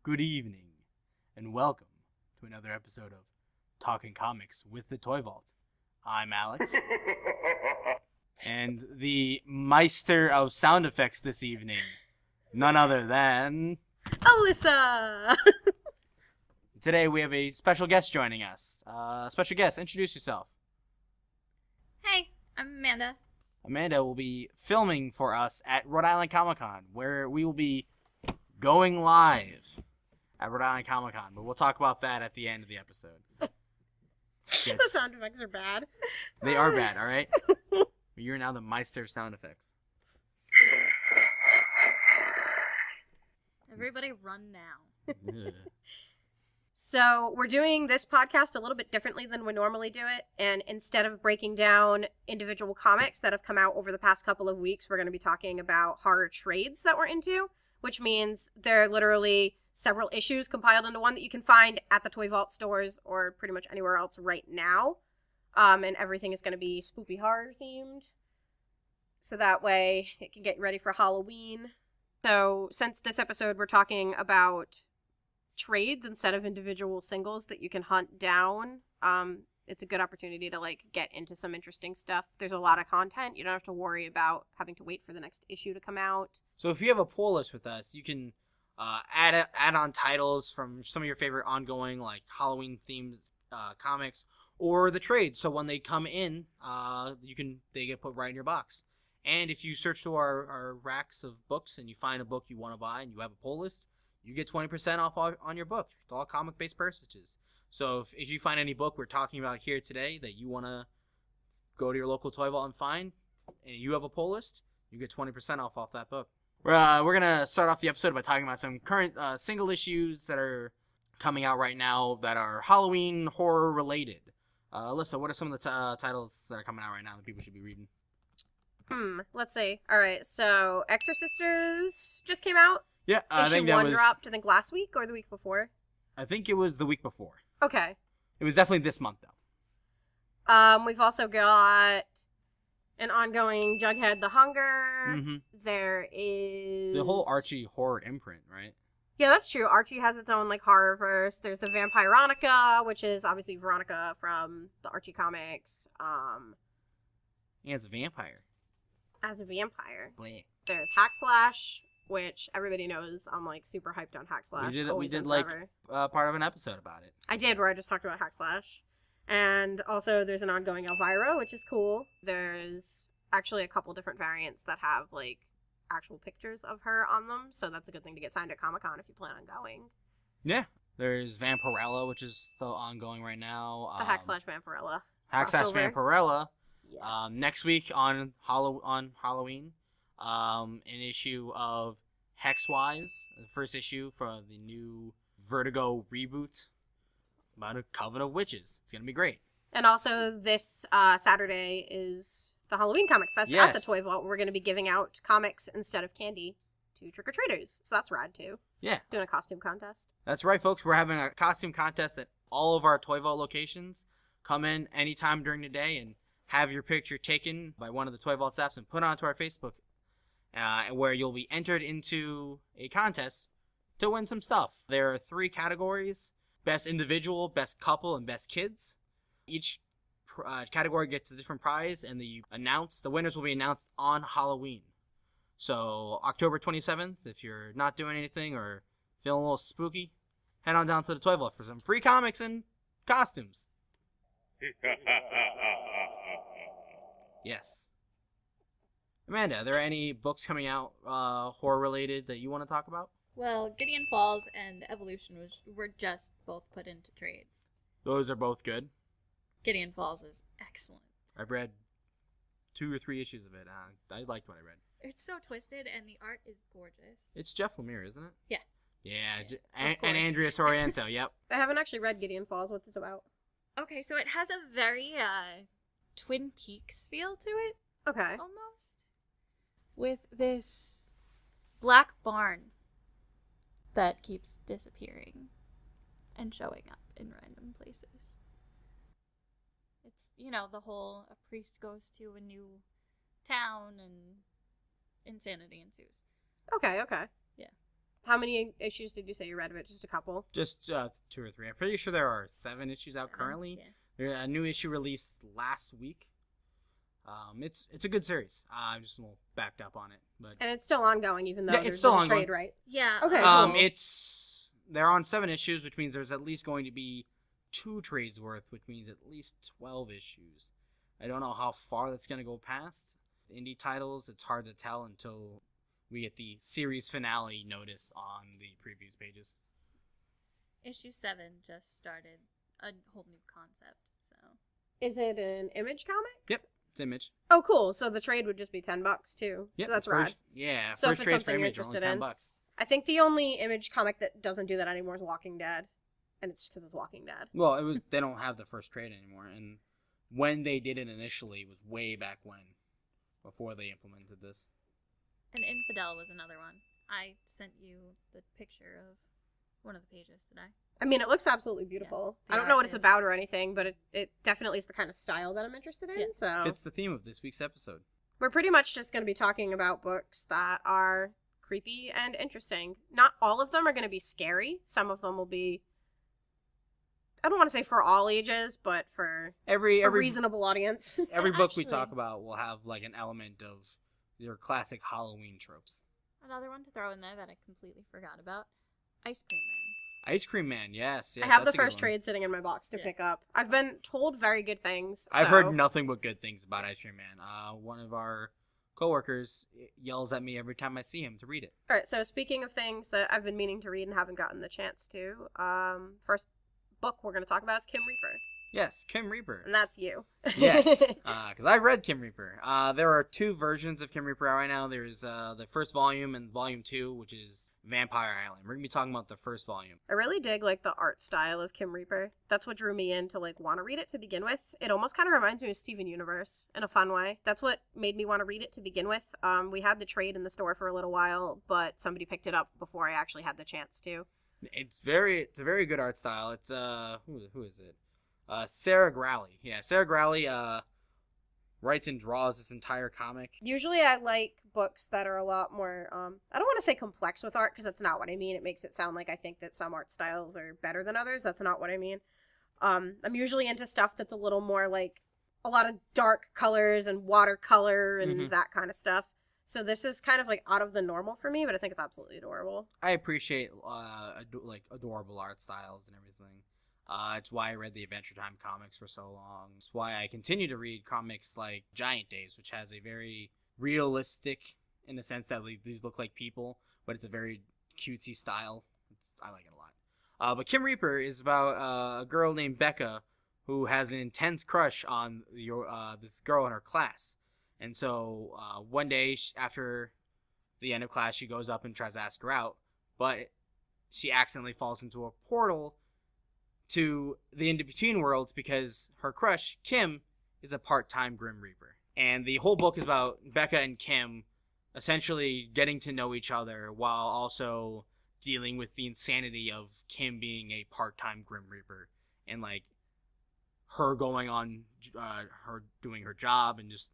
good evening, and welcome to another episode of Talking Comics with the Toy Vault. I'm Alex, and the Meister of sound effects this evening, none other than... Alyssa! Today we have a special guest joining us. Special guest, introduce yourself. Hey, I'm Amanda. Amanda will be filming for us at Rhode Island Comic Con, where we will be going live at Rhode Island Comic Con, but we'll talk about that at the end of the episode. The sound effects are bad. They are bad, alright? You're now the Meister of sound effects. Everybody run now. So, we're doing this podcast a little bit differently than we normally do it, and instead of breaking down individual comics that have come out over the past couple of weeks, we're going to be talking about horror trades that we're into, which means they're literally several issues compiled into one that you can find at the Toy Vault stores or pretty much anywhere else right now. And everything is going to be spooky horror themed. So that way it can get ready for Halloween. So since this episode we're talking about trades instead of individual singles that you can hunt down, it's a good opportunity to get into some interesting stuff. There's a lot of content. You don't have to worry about having to wait for the next issue to come out. So if you have a pull list with us, you can add on titles from some of your favorite ongoing Halloween themed comics or the trades. So when they come in, they get put right in your box. And if you search through our racks of books and you find a book you want to buy and you have a pull list, you get 20% off on your book. It's all comic-based purchases. So if you find any book we're talking about here today that you want to go to your local Toy Vault and find, and you have a pull list, you get 20% off that book. We're going to start off the episode by talking about some current single issues that are coming out right now that are Halloween horror related. Alyssa, what are some of the titles that are coming out right now that people should be reading? Let's see. All right, so Exorcisters just came out. Yeah, I think Issue 1 dropped, I think, last week or the week before. I think it was the week before. Okay. It was definitely this month, though. We've also got an ongoing Jughead the Hunger. Mm-hmm. There is... the whole Archie horror imprint, right? Yeah, that's true. Archie has its own, horror verse. There's the Vampironica, which is obviously Veronica from the Archie comics. Yeah, as a vampire. As a vampire. Bleh. There's Hackslash, which everybody knows I'm, super hyped on Hackslash. We did part of an episode about it. I did, where I just talked about Hackslash. And also there's an ongoing Elvira, which is cool. There's actually a couple different variants that have, actual pictures of her on them, so that's a good thing to get signed at Comic-Con if you plan on going. Yeah. There's Vampirella, which is still ongoing right now. The Hackslash Vampirella. Hackslash Vampirella. Yes. Next week on Halloween, an issue of Hexwise, the first issue for the new Vertigo reboot about a coven of witches. It's gonna be great. And also this Saturday is the Halloween Comics Fest at the Toy Vault. We're going to be giving out comics instead of candy to trick-or-treaters. So that's rad, too. Yeah. Doing a costume contest. That's right, folks. We're having a costume contest at all of our Toy Vault locations. Come in anytime during the day and have your picture taken by one of the Toy Vault staffs and put onto our Facebook, where you'll be entered into a contest to win some stuff. There are 3 categories: Best Individual, Best Couple, and Best Kids. Each category gets a different prize, and the winners will be announced on Halloween. So October 27th, if you're not doing anything or feeling a little spooky, head on down to the Toy Vault for some free comics and costumes. Yes. Amanda, are there any books coming out horror related that you want to talk about? Well, Gideon Falls and Evolution were just both put into trades. Those are both good. Gideon Falls is excellent. I've read 2 or 3 issues of it. I liked what I read. It's so twisted, and the art is gorgeous. It's Jeff Lemire, isn't it? Yeah. Yeah, and Andrea Sorrento, yep. I haven't actually read Gideon Falls. What's it about? Okay, so it has a very Twin Peaks feel to it. Okay. Almost. With this black barn that keeps disappearing and showing up in random places. It's, the whole a priest goes to a new town and insanity ensues. Okay. Yeah. How many issues did you say you read of it? Just a couple? Just 2 or 3. I'm pretty sure there are 7 issues out currently. Yeah. There's a new issue released last week. It's a good series. I'm just a little backed up on it, but And it's still ongoing, even though Yeah, it's there's still just a ongoing. trade, right? Yeah. Okay. Cool. they're on 7 issues, which means there's at least going to be 2 trades worth, which means at least 12 issues. I don't know how far that's going to go past. Indie titles, it's hard to tell until we get the series finale notice on the previews pages. Issue 7 just started a whole new concept, so. Is it an Image comic? Yep, it's Image. Oh, cool. So the trade would just be $10 too. Yep, So that's first, rad. Yeah, So if first it's trades for something you're Image are only interested in. $10. I think the only Image comic that doesn't do that anymore is Walking Dead. And it's because it's Walking Dead. Well, they don't have the first trade anymore, and when they did it initially was way back when, before they implemented this. And Infidel was another one. I sent you the picture of one of the pages today. I mean, it looks absolutely beautiful. Yeah, I don't know what art it's is- about or anything, but it definitely is the kind of style that I'm interested in. Yeah. So Fits the theme of this week's episode. we're pretty much just going to be talking about books that are creepy and interesting. Not all of them are going to be scary. Some of them will be, I don't want to say for all ages, but for Every a reasonable audience. every And book we actually- talk about will have like an element of your classic Halloween tropes. Another one to throw in there that I completely forgot about. Ice Cream Man. Ice Cream Man, yes. I have the that's a good first one. trade sitting in my box to Yeah. pick up. I've been told very good things. I've so- heard nothing but good things about Ice Cream Man. One of our coworkers yells at me every time I see him to read it. All right, so speaking of things that I've been meaning to read and haven't gotten the chance to, first book we're going to talk about is Kim Reaper, Yes, Kim Reaper. and that's you. Yes, because I've read Kim Reaper. There are 2 versions of Kim Reaper out right now. There's the first volume and volume 2, which is Vampire Island. We're gonna be talking about the first volume. I really dig like the art style of Kim Reaper. That's what drew me in to like want to read it to begin with. It almost kind of reminds me of Steven Universe in a fun way. That's what made me want to read it to begin with. We had the trade in the store for a little while, but somebody picked it up before I actually had the chance to. It's a very good art style. It's who is it? Sarah Growley. Yeah, Sarah Growley writes and draws this entire comic. Usually I like books that are a lot more, I don't want to say complex with art because that's not what I mean. It makes it sound like I think that some art styles are better than others. That's not what I mean. I'm usually into stuff that's a little more like a lot of dark colors and watercolor and Mhm. that kind of stuff. So this is kind of like out of the normal for me, but I think it's absolutely adorable. I appreciate like adorable art styles and everything. It's why I read the Adventure Time comics for so long. It's why I continue to read comics like Giant Days, which has a very realistic, in the sense that like, these look like people, but it's a very cutesy style. I like it a lot. But Kim Reaper is about a girl named Becca who has an intense crush on this girl in her class. And so one day after the end of class, she goes up and tries to ask her out, but she accidentally falls into a portal to the in-between worlds because her crush, Kim, is a part-time Grim Reaper. And the whole book is about Becca and Kim essentially getting to know each other while also dealing with the insanity of Kim being a part-time Grim Reaper and like her going on her doing her job and just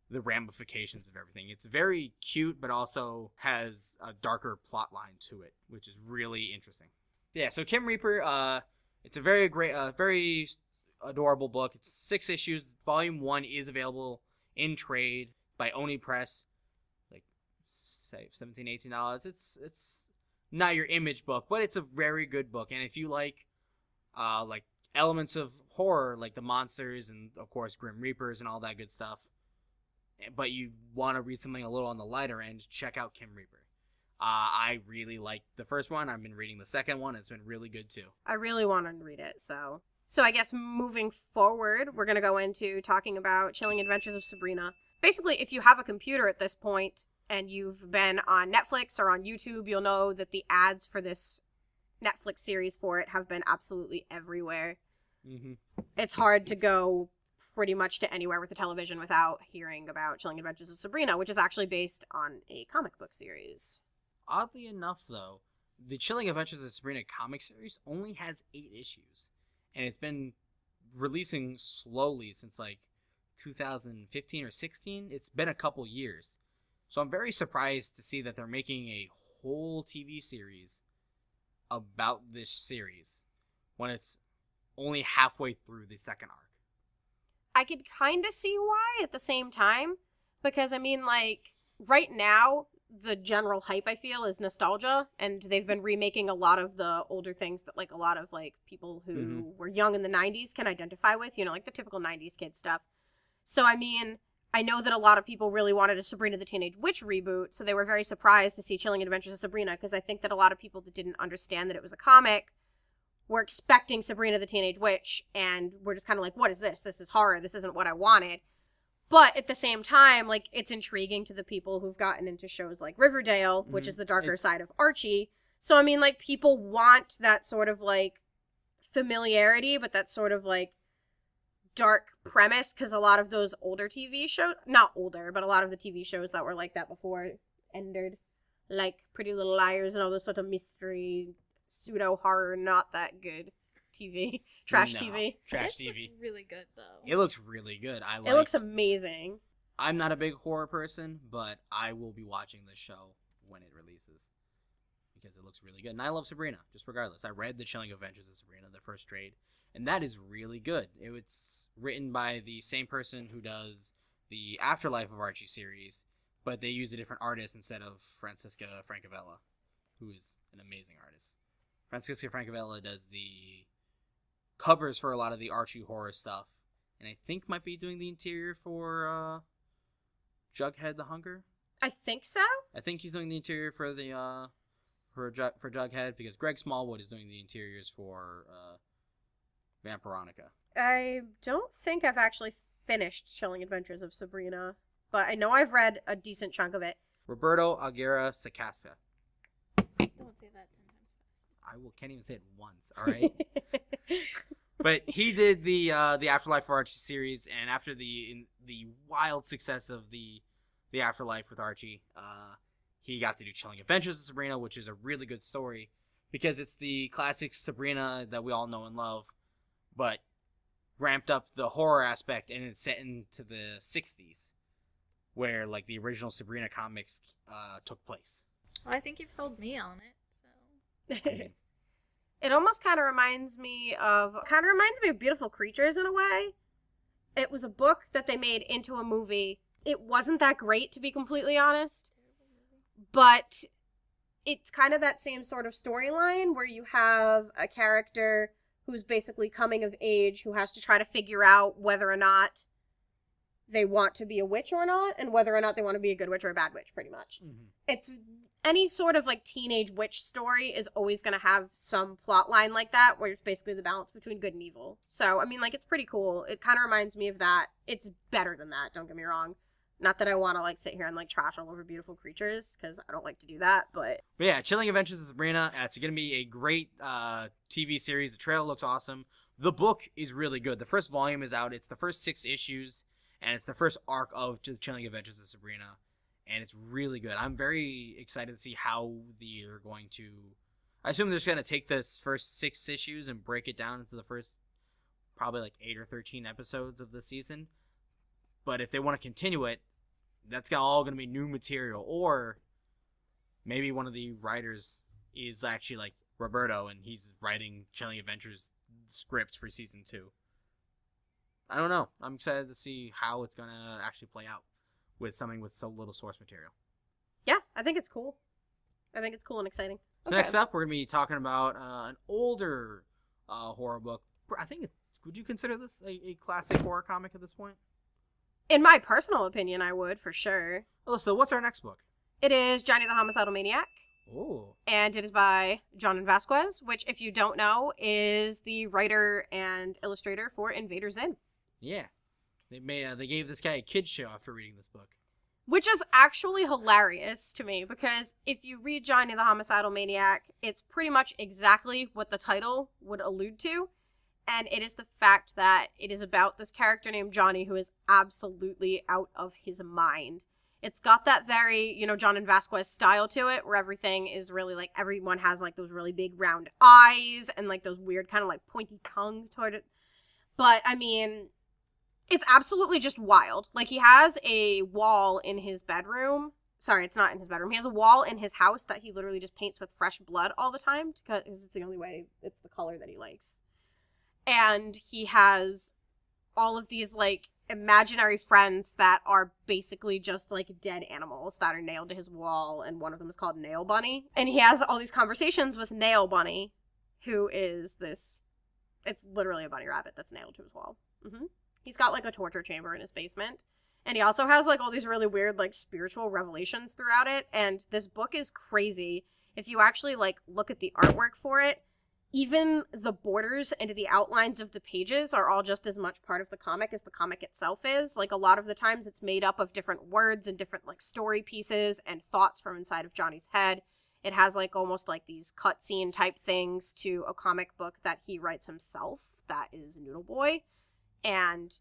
the ramifications of everything. It's very cute, but also has a darker plot line to it, which is really interesting. Yeah, so Kim Reaper, it's a very great, very adorable book. It's 6 issues. Volume 1 is available in trade by Oni Press, like say $17, $18. It's not your Image book, but it's a very good book. And if you like elements of horror, like the monsters and of course Grim Reapers and all that good stuff, but you want to read something a little on the lighter end, check out Kim Reaper. I really liked the first one. I've been reading the second one. It's been really good too. I really want to read it, so I guess moving forward, we're going to go into talking about Chilling Adventures of Sabrina. Basically, if you have a computer at this point and you've been on Netflix or on YouTube, you'll know that the ads for this Netflix series for it have been absolutely everywhere. Mm-hmm. It's hard to go pretty much to anywhere with a television without hearing about Chilling Adventures of Sabrina, which is actually based on a comic book series. Oddly enough, though, the Chilling Adventures of Sabrina comic series only has 8 issues. And it's been releasing slowly since like 2015 or 16. It's been a couple years. So I'm very surprised to see that they're making a whole TV series about this series when it's only halfway through the second arc? I could kind of see why at the same time, because I mean, like, right now, the general hype, I feel, is nostalgia, and they've been remaking a lot of the older things that, like, a lot of, like, people who were young in the 90s can identify with, you know, like the typical 90s kid stuff. So, I mean, I know that a lot of people really wanted a Sabrina the Teenage Witch reboot, so they were very surprised to see Chilling Adventures of Sabrina, because I think that a lot of people that didn't understand that it was a comic were expecting Sabrina the Teenage Witch, and were just kind of like, what is this? This is horror. This isn't what I wanted. But at the same time, like, it's intriguing to the people who've gotten into shows like Riverdale, which is the darker side of Archie. So, I mean, like, people want that sort of, like, familiarity, but that sort of, like, dark premise, because a lot of those older TV shows, not older, but a lot of the TV shows that were like that before ended, like Pretty Little Liars and all those sort of mystery, pseudo-horror, not that good TV. Trash TV. Trash This TV. looks really good, though. It looks really good. It looks amazing. I'm not a big horror person, but I will be watching this show when it releases because it looks really good. And I love Sabrina, just regardless. I read The Chilling Adventures of Sabrina, the first trade, and that is really good. It's written by the same person who does the Afterlife of Archie series, but they use a different artist instead of Francisca Francavilla, who is an amazing artist. Francisca Francavilla does the covers for a lot of the Archie horror stuff, and I think might be doing the interior for Jughead the Hunger. I think so. I think he's doing the interior for the for Jughead, because Greg Smallwood is doing the interiors for Vampironica. I don't think I've actually finished Chilling Adventures of Sabrina, but I know I've read a decent chunk of it. Roberto Aguirre Sacasa. Don't say that 10 times fast. Can't even say it once. All right. But he did the Afterlife for Archie series, and after the wild success of the Afterlife with Archie, he got to do Chilling Adventures of Sabrina, which is a really good story because it's the classic Sabrina that we all know and love, but ramped up the horror aspect, and it's set into the 60s, where like the original Sabrina comics took place. Well, I think you've sold me on it, so. It almost kind of reminds me of Beautiful Creatures in a way. It was a book that they made into a movie. It wasn't that great, to be completely honest, but it's kind of that same sort of storyline where you have a character who's basically coming of age, who has to try to figure out whether or not they want to be a witch or not, and whether or not they want to be a good witch or a bad witch, pretty much. Mm-hmm. It's any sort of like teenage witch story is always going to have some plot line like that, where it's basically the balance between good and evil. So, I mean, like, it's pretty cool. It kind of reminds me of that. It's better than that, don't get me wrong. Not that I want to, like, sit here and, like, trash all over Beautiful Creatures, because I don't like to do that, but yeah, Chilling Adventures of Sabrina, it's going to be a great TV series. The trailer looks awesome. The book is really good. The first volume is out. It's the first 6 issues, and it's the first arc of The Chilling Adventures of Sabrina, and it's really good. I'm very excited to see how they're going to... I assume they're just going to take this first 6 issues and break it down into the first probably, like, 8 or 13 episodes of the season. But if they want to continue it, that's all going to be new material. Or maybe one of the writers is actually like Roberto, and he's writing Chilling Adventures scripts for season 2. I don't know. I'm excited to see how it's going to actually play out with something with so little source material. Yeah, I think it's cool. I think it's cool and exciting. So next up, we're going to be talking about an older horror book. I think, would you consider this a classic horror comic at this point? In my personal opinion, I would, for sure. Alyssa, what's our next book? It is Johnny the Homicidal Maniac. Oh. And it is by John Vasquez, which, if you don't know, is the writer and illustrator for Invader Zim. Yeah. They gave this guy a kid's show after reading this book. Which is actually hilarious to me, because if you read Johnny the Homicidal Maniac, it's pretty much exactly what the title would allude to. And it is the fact that it is about this character named Johnny who is absolutely out of his mind. It's got that very, John and Vasquez style to it, where everything is really, like, everyone has, like, those really big round eyes and, like, those weird kind of, like, pointy tongue toward it. But, I mean, it's absolutely just wild. Like, he has a wall in his bedroom Sorry, it's not in his bedroom. He has a wall in his house that he literally just paints with fresh blood all the time because it's the only way, it's the color that he likes. And he has all of these, like, imaginary friends that are basically just, like, dead animals that are nailed to his wall, and one of them is called Nail Bunny. And he has all these conversations with Nail Bunny, who is this, it's literally a bunny rabbit that's nailed to his wall. He's got, like, a torture chamber in his basement. And he also has, like, all these really weird, like, spiritual revelations throughout it. And this book is crazy. If you actually, like, look at the artwork for it, even the borders and the outlines of the pages are all just as much part of the comic as the comic itself is. Like, a lot of the times it's made up of different words and different, like, story pieces and thoughts from inside of Johnny's head. It has, like, almost like these cutscene type things to a comic book that he writes himself. That is Noodle Boy. And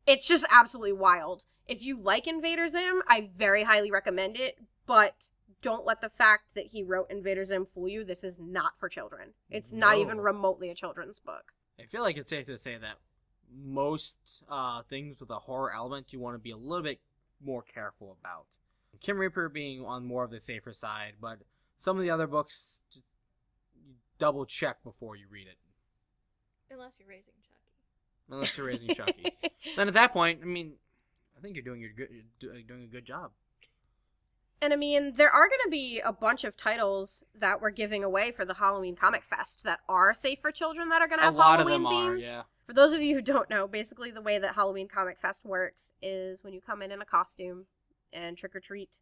it's just absolutely wild. If you like Invader Zim, I very highly recommend it, but don't let the fact that he wrote Invader Zim fool you. This is not for children. It's not even remotely a children's book. I feel like it's safe to say that most things with a horror element you want to be a little bit more careful about. Kim Reaper being on more of the safer side, but some of the other books, you double check before you read it. Unless you're raising Chucky. Unless you're raising Chucky. Then at that point, I mean, I think you're doing a good job. And I mean, there are going to be a bunch of titles that we're giving away for the Halloween Comic Fest that are safe for children that are going to have Halloween themes. Yeah. For those of you who don't know, basically the way that Halloween Comic Fest works is when you come in a costume and trick or treat,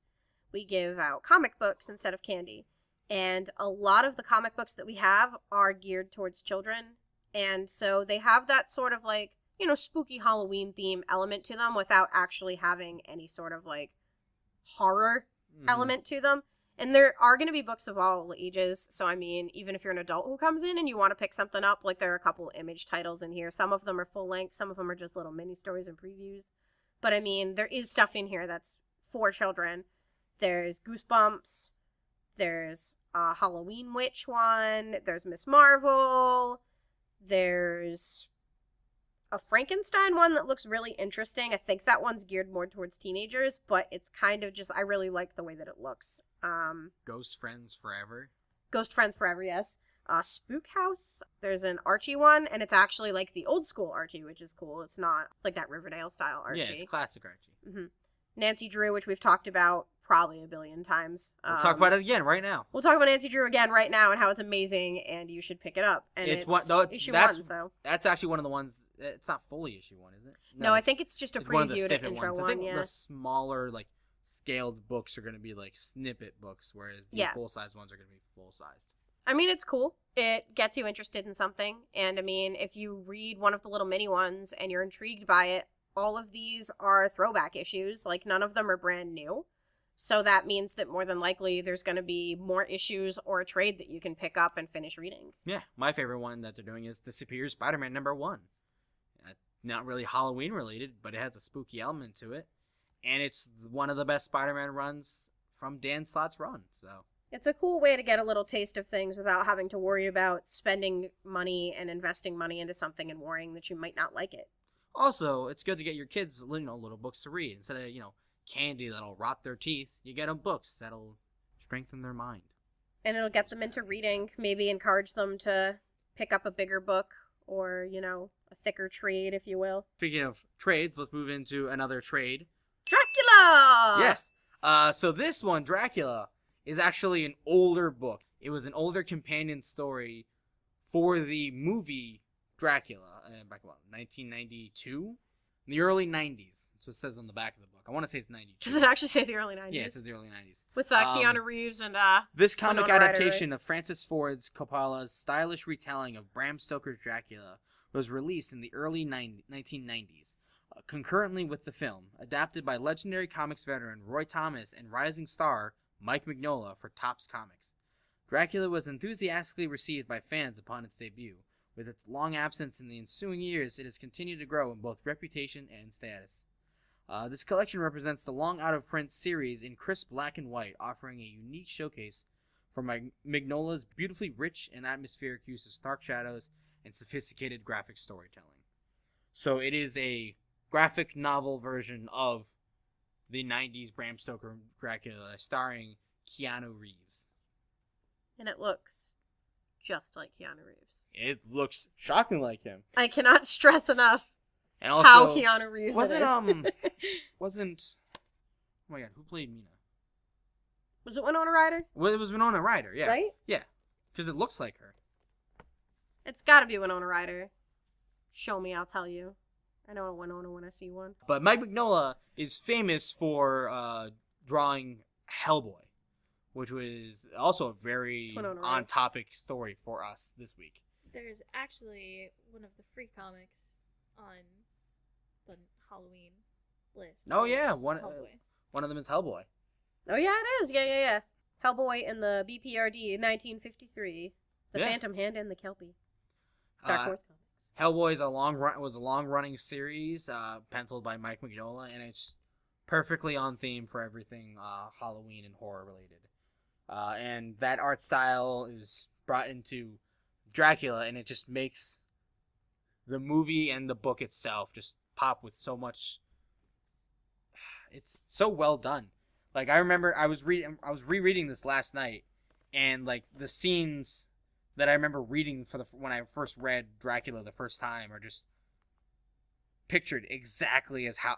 we give out comic books instead of candy. And a lot of the comic books that we have are geared towards children. And so they have that sort of like, you know, spooky Halloween theme element to them without actually having any sort of like horror element to them. And there are going to be books of all ages. So, I mean, even if you're an adult who comes in and you want to pick something up, like there are a couple Image titles in here. Some of them are full length. Some of them are just little mini stories and previews. But, I mean, there is stuff in here that's for children. There's Goosebumps. There's a Halloween Witch one. There's Miss Marvel. There's a Frankenstein one that looks really interesting. I think that one's geared more towards teenagers, but it's kind of just, I really like the way that it looks. Ghost Friends Forever. Ghost Friends Forever, yes. Spook House. There's an Archie one, and it's actually like the old school Archie, which is cool. It's not like that Riverdale style Archie. Yeah, it's classic Archie. Nancy Drew, which we've talked about probably a billion times. We'll talk about it again right now. We'll talk about Nancy Drew again right now and how it's amazing, and you should pick it up. And it's issue 1, so that's actually one of the ones. It's not fully issue 1, is it? No, I think it's just a previewed intro ones. one. I think yeah. the smaller, like scaled books are going to be like snippet books, whereas the full size ones are going to be full sized. I mean, it's cool. It gets you interested in something, and I mean, if you read one of the little mini ones and you're intrigued by it, all of these are throwback issues. Like, none of them are brand new. So that means that more than likely there's going to be more issues or a trade that you can pick up and finish reading. Yeah, my favorite one that they're doing is The Superior Spider-Man #1. Not really Halloween related, but it has a spooky element to it. And it's one of the best Spider-Man runs from Dan Slott's run. So it's a cool way to get a little taste of things without having to worry about spending money and investing money into something and worrying that you might not like it. Also, it's good to get your kids, little books to read. Instead of, candy that'll rot their teeth, you get them books that'll strengthen their mind. And it'll get them into reading, maybe encourage them to pick up a bigger book or, a thicker trade, if you will. Speaking of trades, let's move into another trade. Dracula! Yes. So this one, Dracula, is actually an older book. It was an older companion story for the movie Dracula, back in 1992? In the early 90s. That's what it says on the back of the book. I want to say it's 92. Does it actually say the early 90s? Yeah, it says the early 90s. With Keanu Reeves and this comic Winona Ryder, adaptation of Francis Ford Coppola's stylish retelling of Bram Stoker's Dracula was released in the early 1990s, concurrently with the film, adapted by legendary comics veteran Roy Thomas and rising star Mike Mignola for Topps Comics. Dracula was enthusiastically received by fans upon its debut. With its long absence in the ensuing years, it has continued to grow in both reputation and status. This collection represents the long out-of-print series in crisp black and white, offering a unique showcase for Mignola's beautifully rich and atmospheric use of stark shadows and sophisticated graphic storytelling. So it is a graphic novel version of the 90s Bram Stoker Dracula starring Keanu Reeves. And it looks just like Keanu Reeves. It looks shocking like him. I cannot stress enough And also, how Keanu Reeves wasn't is. oh my god, who played Mina? Was it Winona Ryder? Well, it was Winona Ryder, yeah. Right? Yeah, because it looks like her. It's gotta be Winona Ryder. Show me, I'll tell you. I know a Winona when I see one. But Mike Mignola is famous for drawing Hellboy, which was also a very Winona Ryder. on-topic story for us this week. There's actually one of the free comics on the Halloween list. Oh, yeah, It's one of them is Hellboy. Oh, yeah, it is. Yeah. Hellboy in the BPRD 1953. The Yeah. Phantom Hand and the Kelpie. Dark Horse Comics. Hellboy is a long-running series, penciled by Mike Mignola, and it's perfectly on theme for everything Halloween and horror related. And that art style is brought into Dracula, and it just makes the movie and the book itself just pop with so much. It's so well done. Like, I remember I was rereading this last night, and like the scenes that I remember reading when I first read Dracula the first time are just pictured exactly as how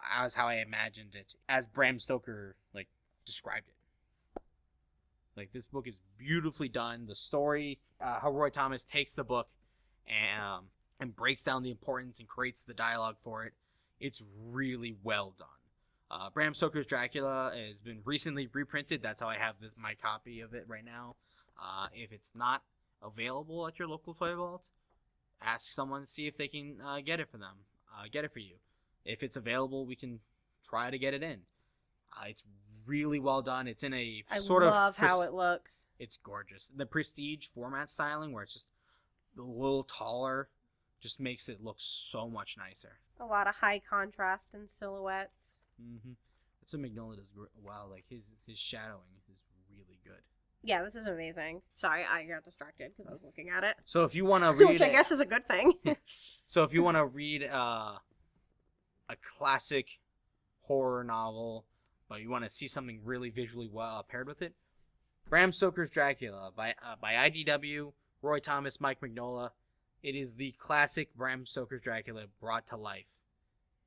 I imagined it, as Bram Stoker like described it. Like, this book is beautifully done. The story, how Roy Thomas takes the book and breaks down the importance and creates the dialogue for it. It's really well done. Bram Stoker's Dracula has been recently reprinted. That's how I have my copy of it right now. If it's not available at your local toy vault, ask someone to see if they can get it for them. Get it for you. If it's available, we can try to get it in. It's really well done. It's in a I sort of love how it looks. It's gorgeous. The prestige format styling, where it's just a little taller, just makes it look so much nicer. A lot of high contrast and silhouettes. Mm-hmm. That's what Mignola does well. Like, his shadowing is really good. Yeah, this is amazing. Sorry, I got distracted because I was looking at it. So if you want to read Which I guess is a good thing. So if you want to read a classic horror novel, but you want to see something really visually well paired with it, Bram Stoker's Dracula by IDW, Roy Thomas, Mike Mignola. It is the classic Bram Stoker's Dracula brought to life,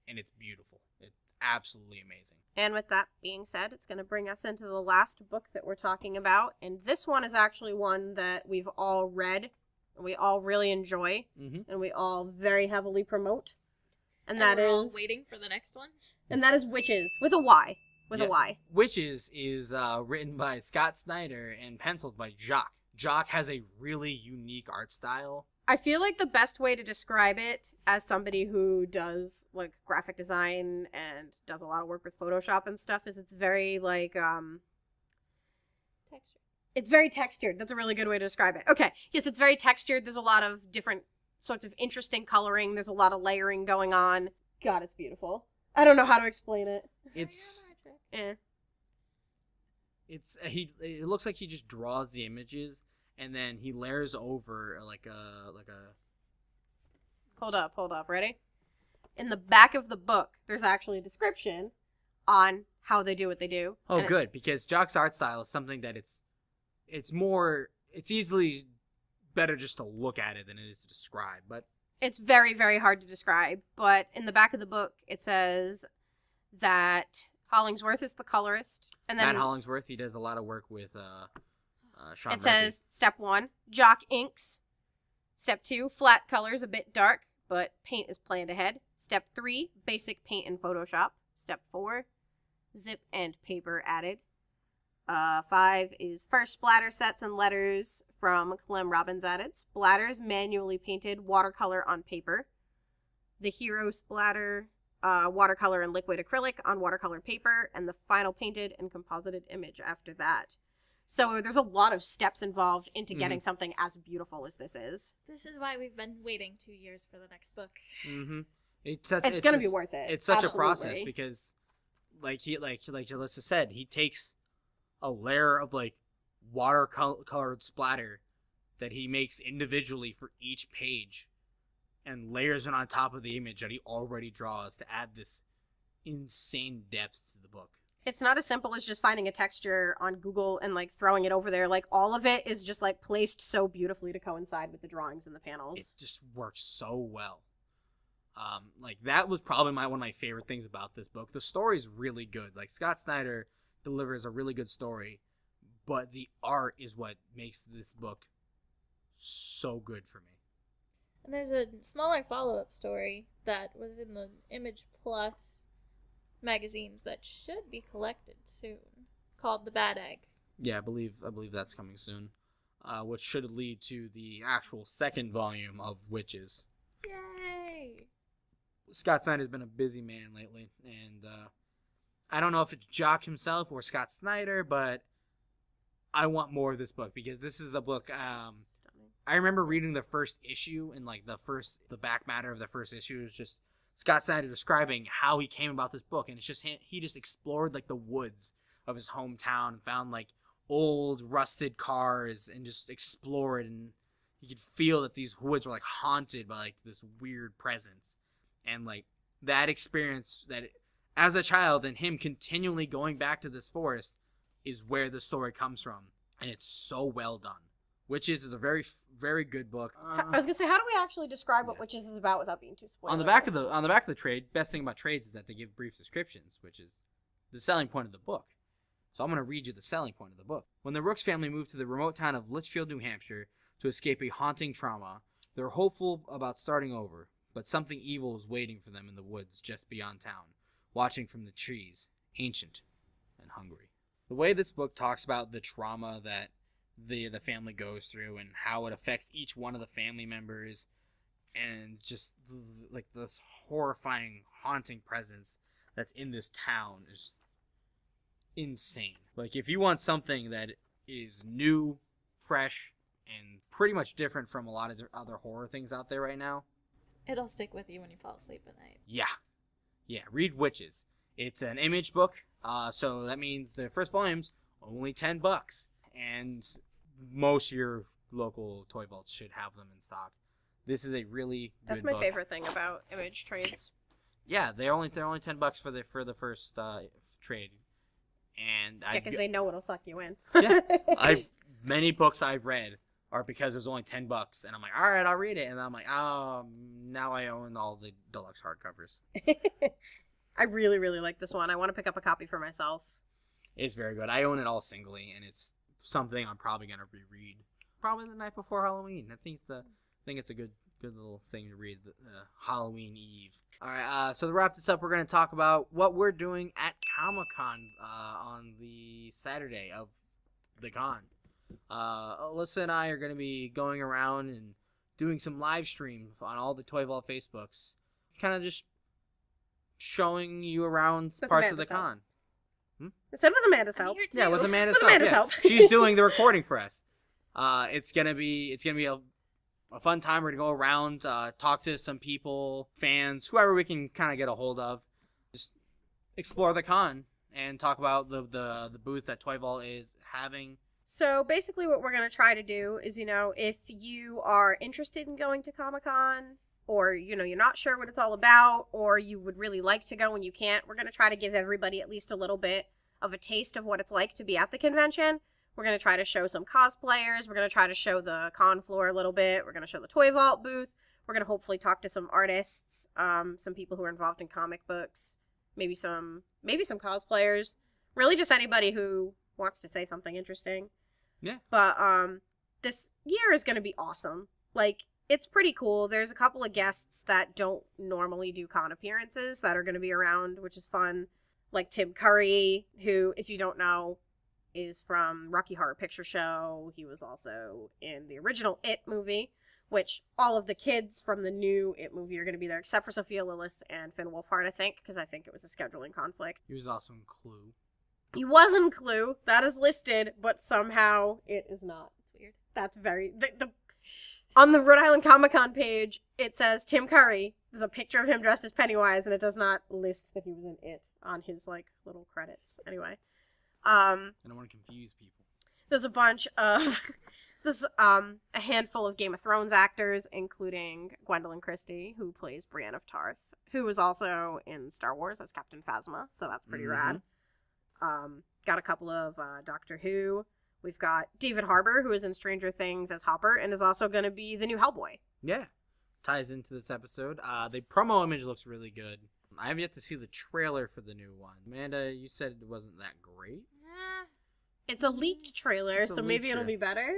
and it's beautiful. It's absolutely amazing. And with that being said, it's going to bring us into the last book that we're talking about. And this one is actually one that we've all read, and we all really enjoy, and we all very heavily promote. And that we're all is waiting for the next one. And that is Witches, with a Y. With a Y. Witches is written by Scott Snyder and penciled by Jock. Jock has a really unique art style. I feel like the best way to describe it, as somebody who does like graphic design and does a lot of work with Photoshop and stuff, is it's very like Texture. It's very textured. That's a really good way to describe it. Okay, yes, it's very textured. There's a lot of different sorts of interesting coloring. There's a lot of layering going on. God, it's beautiful. I don't know how to explain it. It's Eh. it looks like he just draws the images and then he layers over like a Hold up. Ready? In the back of the book, there's actually a description on how they do what they do. Oh, good, because Jock's art style is something that it's easily better just to look at it than it is to describe, but it's very, very hard to describe. But in the back of the book, it says that Hollingsworth is the colorist, and then Matt Hollingsworth, he does a lot of work with Sean it Murphy. says step 1, Jock inks. Step 2, flat colors a bit dark, but paint is planned ahead. Step 3, basic paint in Photoshop. Step 4, zip and paper added. 5 is first splatter sets and letters from Clem Robbins added. Splatters manually painted, watercolor on paper. The hero splatter, watercolor and liquid acrylic on watercolor paper, and the final painted and composited image after that. So there's a lot of steps involved into getting something as beautiful as this is. This is why we've been waiting 2 years for the next book. Mm-hmm. It's going to be worth it. It's such Absolutely. a process because, like Alyssa said, he takes a layer of like watercolored splatter that he makes individually for each page and layers it on top of the image that he already draws to add this insane depth to the book. It's not as simple as just finding a texture on Google and like throwing it over there. Like all of it is just like placed so beautifully to coincide with the drawings and the panels. It just works so well. Like that was probably one of my favorite things about this book. The story's really good. Like Scott Snyder delivers a really good story, but the art is what makes this book so good for me. And there's a smaller follow-up story that was in the Image Plus magazines that should be collected soon, called The Bad Egg. Yeah, I believe that's coming soon, which should lead to the actual second volume of Witches. Yay! Scott Snyder's been a busy man lately, and I don't know if it's Jock himself or Scott Snyder, but I want more of this book because this is a book. I remember reading the first issue, and like the back matter of the first issue is just Scott Snyder describing how he came about this book, and it's just he just explored like the woods of his hometown and found like old rusted cars and just explored, and you could feel that these woods were like haunted by like this weird presence, and like that experience that as a child and him continually going back to this forest is where the story comes from, and it's so well done. Witches is a very, very good book. I was gonna say, how do we actually describe what Witches is about without being too spoilery? On the back of the trade, best thing about trades is that they give brief descriptions, which is the selling point of the book. So I'm going to read you the selling point of the book. When the Rooks family moved to the remote town of Litchfield, New Hampshire, to escape a haunting trauma, they're hopeful about starting over, but something evil is waiting for them in the woods just beyond town, watching from the trees, ancient and hungry. The way this book talks about the trauma that the family goes through and how it affects each one of the family members, and just like this horrifying, haunting presence that's in this town is insane. Like if you want something that is new, fresh, and pretty much different from a lot of the other horror things out there right now, It'll stick with you when you fall asleep at night. yeah, read Witches. It's an Image book, so that means the first volume's only $10. And most of your local toy vaults should have them in stock. This is a really That's good my book. favorite thing about Image trades. Yeah, they're only $10 for the first trade. And Yeah, because they know it'll suck you in. Yeah, many books I've read are because it was only $10, and I'm like, all right, I'll read it, and I'm like, now I own all the deluxe hardcovers. I really, really like this one. I want to pick up a copy for myself. It's very good. I own it all singly, and it's something I'm probably gonna reread probably the night before Halloween. I think it's a good little thing to read Halloween Eve. All right, so to wrap this up, we're gonna talk about what we're doing at Comic Con on the Saturday of the con. Alyssa and I are gonna be going around and doing some live stream on all the Toy Vault Facebooks, kind of just showing you around With parts of Amanda's the con. Instead with Amanda's I'm help. here too. Yeah, with Amanda's With help. Amanda's Yeah. help. She's doing the recording for us. It's gonna be a fun time. We're gonna go around, talk to some people, fans, whoever we can kind of get a hold of. Just explore the con and talk about the booth that Toy Vault is having. So basically what we're going to try to do is, if you are interested in going to Comic-Con, or, you're not sure what it's all about, or you would really like to go and you can't, we're going to try to give everybody at least a little bit of a taste of what it's like to be at the convention. We're going to try to show some cosplayers. We're going to try to show the con floor a little bit. We're going to show the Toy Vault booth. We're going to hopefully talk to some artists, some people who are involved in comic books, maybe some cosplayers, really just anybody who wants to say something interesting. Yeah. But this year is going to be awesome. Like, it's pretty cool. There's a couple of guests that don't normally do con appearances that are going to be around, which is fun. Like Tim Curry, who, if you don't know, is from Rocky Horror Picture Show. He was also in the original It movie, which all of the kids from the new It movie are going to be there, except for Sophia Lillis and Finn Wolfhard, I think, because I think it was a scheduling conflict. He was also in Clue. He was in Clue. That is listed, but somehow it is not. It's weird. That's very... On the Rhode Island Comic Con page, it says Tim Curry. There's a picture of him dressed as Pennywise, and it does not list that he was in It on his, little credits. Anyway. I don't want to confuse people. There's a bunch of... There's a handful of Game of Thrones actors, including Gwendolyn Christie, who plays Brienne of Tarth, who was also in Star Wars as Captain Phasma, so that's pretty rad. Got a couple of Doctor Who. We've got David Harbour, who is in Stranger Things as Hopper, and is also going to be the new Hellboy. Yeah. Ties into this episode. The promo image looks really good. I have yet to see the trailer for the new one. Amanda, you said it wasn't that great. It's a leaked trailer, It's a so maybe leaked it'll be better.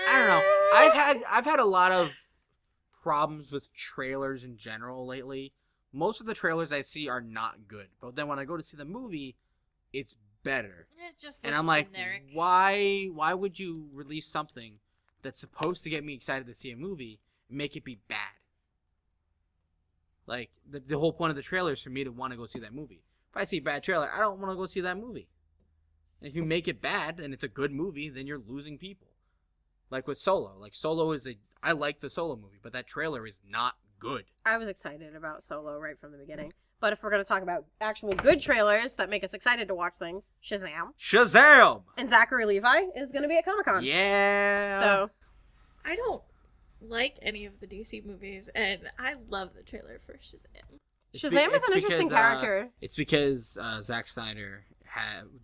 I don't know. I've had a lot of problems with trailers in general lately. Most of the trailers I see are not good, but then when I go to see the movie, it's better. It just looks And I'm like, generic. why would you release something that's supposed to get me excited to see a movie and make it be bad? Like, the whole point of the trailer is for me to want to go see that movie. If I see a bad trailer, I don't want to go see that movie. And if you make it bad and it's a good movie, then you're losing people. Like with Solo. Like, I like the Solo movie, but that trailer is not good. I was excited about Solo right from the beginning. But if we're going to talk about actual good trailers that make us excited to watch things, Shazam. Shazam! And Zachary Levi is going to be at Comic Con. Yeah! So, I don't like any of the DC movies, and I love the trailer for Shazam. Shazam is an interesting character. It's because Zack Snyder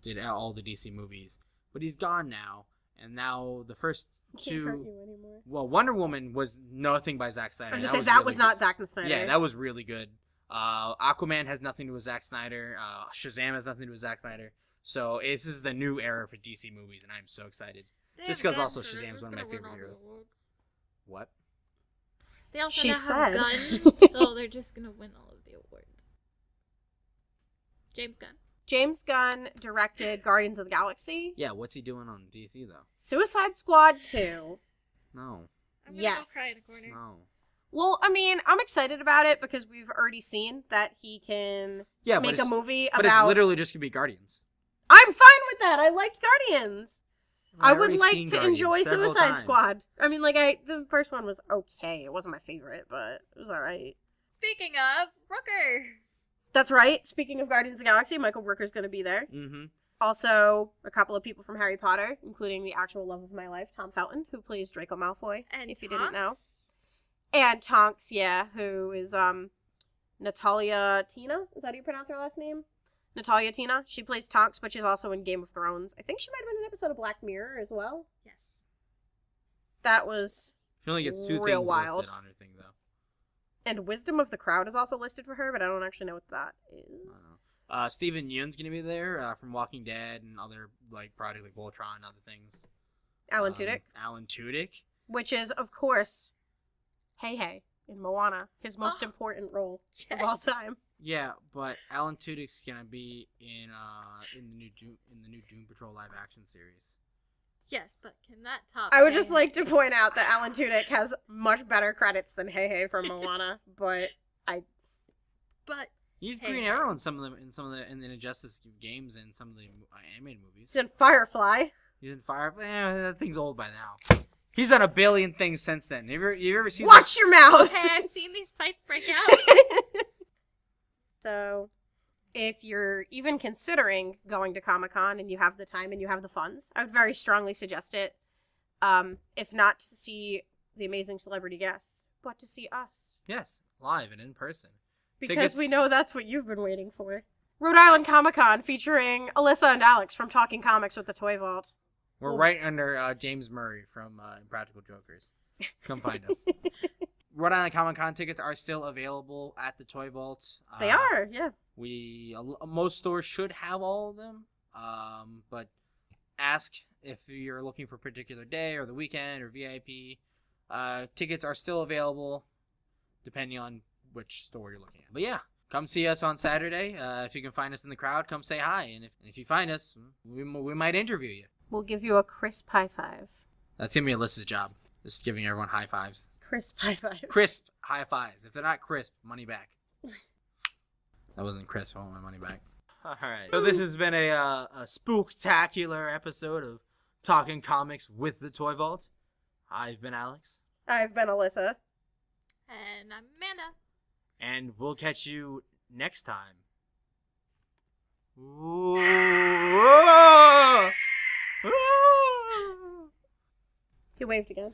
did all the DC movies, but he's gone now. And now the first Can't hurt two... you anymore. Well, Wonder Woman was nothing by Zack Snyder. I was just saying, that was really not Zack Snyder. Yeah, that was really good. Aquaman has nothing to do with Zack Snyder. Shazam has nothing to do with Zack Snyder. So this is the new era for DC movies, and I'm so excited. Just because also Shazam is one of my favorite heroes. What? They also She now have said. Gunn, so they're just gonna win all of the awards. James Gunn. James Gunn directed Guardians of the Galaxy. Yeah, what's he doing on DC, though? Suicide Squad 2. No. I'm gonna Yes. go cry in a corner. No. Well, I mean, I'm excited about it because we've already seen that he can Yeah, make a movie but it's about... literally just going to be Guardians. I'm fine with that. I liked Guardians. I I've would already like seen to Guardians enjoy several Suicide times. Squad. I mean, like, the first one was okay. It wasn't my favorite, but it was alright. Speaking of Rooker, That's right. Speaking of Guardians of the Galaxy, Michael Rooker's going to be there. Mm-hmm. Also, a couple of people from Harry Potter, including the actual love of my life, Tom Felton, who plays Draco Malfoy, and if you didn't know. Tonks. And Tonks, yeah, who is Natalia Tina. Is that how you pronounce her last name? Natalia Tina. She plays Tonks, but she's also in Game of Thrones. I think she might have been in an episode of Black Mirror as well. Yes. That was She only gets two real things wild. listed on her thing, though. And Wisdom of the Crowd is also listed for her, but I don't actually know what that I is. don't know. Steven Yeun's going to be there from Walking Dead and other like projects like Voltron and other things. Alan Tudyk, Alan Tudyk. which is, of course, Hey in Moana, his most important role of all Yes. time. Yeah, but Alan Tudyk's going to be in the new Doom Patrol live action series. Yes, but can that top? I would just Hey? like to point out that Alan Tudyk has much better credits than Hey from Moana, but But He's Hey, Green hey. Arrow in in the Injustice games and some of the animated movies. he's in Firefly. He's in Fire. That thing's old by now. He's done a billion things since then. You ever seen? Watch your mouth! okay, I've seen these fights break out. So, if you're even considering going to Comic-Con and you have the time and you have the funds, I would very strongly suggest it. If not to see the amazing celebrity guests, but to see us. Yes, live and in person. Because Tickets- we know that's what you've been waiting for. Rhode Island Comic Con featuring Alyssa and Alex from Talking Comics with the Toy Vault. We're Well- right under James Murray from Impractical Jokers. Come find us. Rhode Island Comic Con tickets are still available at the Toy Vault. They are, yeah. Most stores should have all of them, but ask if you're looking for a particular day or the weekend or VIP. Tickets are still available, depending on which store you're looking at. But yeah, come see us on Saturday. If you can find us in the crowd, come say hi. And if you find us, we might interview you. We'll give you a crisp high five. That's gonna be Alyssa's job. Just giving everyone high fives. Crisp high five. Crisp high fives. If they're not crisp, money back. That wasn't crisp. I want my money back. All right. So this has been a spooktacular episode of Talking Comics with the Toy Vault. I've been Alex, I've been Alyssa. And I'm Amanda. and we'll catch you next time. Ooh. He waved again.